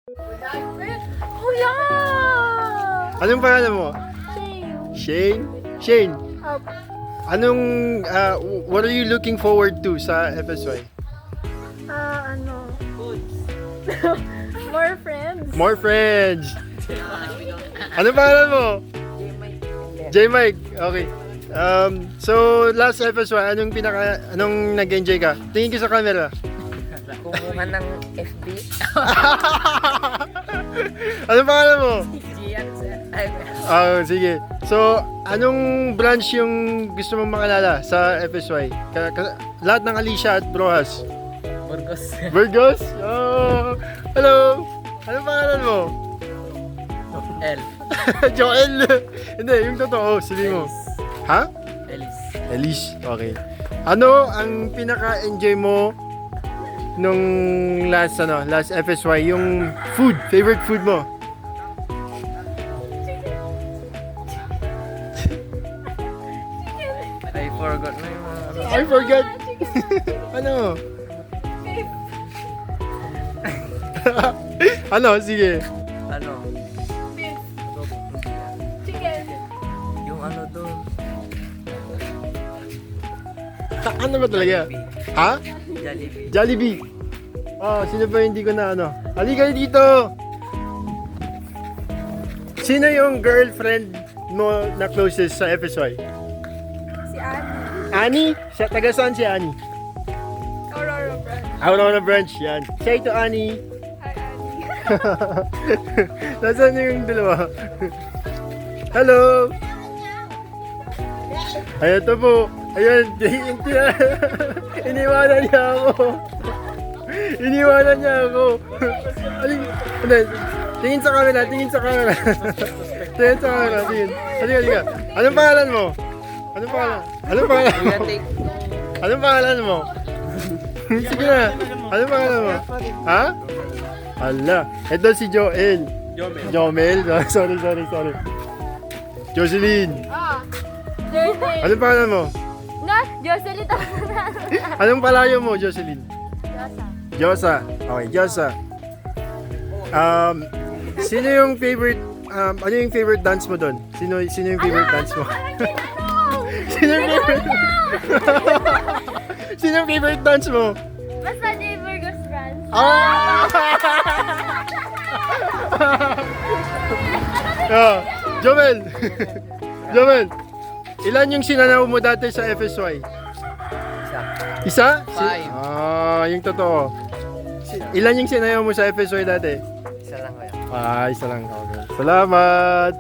Kuya! Anong pangalan mo? Shane. Shane? Up. What are you looking forward to sa FSY? More friends. More friends! Anong pangalan mo? J-Mike. Okay. So, last FSY, anong nag-enjoy ka? Tingin ka sa camera. Kumuha ng FB. Anong pangalan mo? Gian. Sige. So, anong branch yung gusto mong makalala sa FSY? Lahat ng Alicia at Brojas. Burgos. Burgos? Oh, hello! Anong pangalan mo? L. Joel! Hindi, yung totoo. Sabi mo. Ha? Elis. Elise. Okay. Ano ang pinaka-enjoy mo nung last FSY? Yung food, favorite food mo? I forgot na yung mga ano. I forgot. Ano? Ano? Sige. Ano? Beef. Chicken. Yung ano doon. Ano ba talaga? Ha? Jollibee. Jollibee. Sino ba hindi ko na ano? Halika dito! Sino yung girlfriend mo na closest sa FSY? Si Annie. Annie? Taga saan si Annie? Aurora Branch. Aurora Branch, yan. Say to Annie. Hi, Annie. Nasaan yung dalawa? Hello! Ayan to po. Ayan, iniwanan niya ako. Iniwanan niya ako. Hindi, tingin sa camera, tingin sa camera. Tingin sa camera, tingin. Halika. Anong pangalan mo? Anong pangalan? Anong pangalan mo? Anong pangalan mo? Sige na. Anong pangalan mo? Ha? Ala. Ito si Joel. Jomel. Sorry. Jocelyn. Jocelyn. Anong pangalan mo? Jocelyn. Anong palayo mo, Jocelyn? Josa. Josa. Okay, Josa. Sino yung favorite ano yung favorite dance mo doon? Sino yung favorite dance mo? Sino yung favorite? Sino yung favorite dance mo? Basta J. Burgos Branch. Jomel. Jomel. Ilan yung sinanaw mo dati sa FSY? Isa? Five. Yung totoo. Ilan yung sinayaw mo sa FSY dati? Isa lang kaya. Isa lang. Okay. Salamat!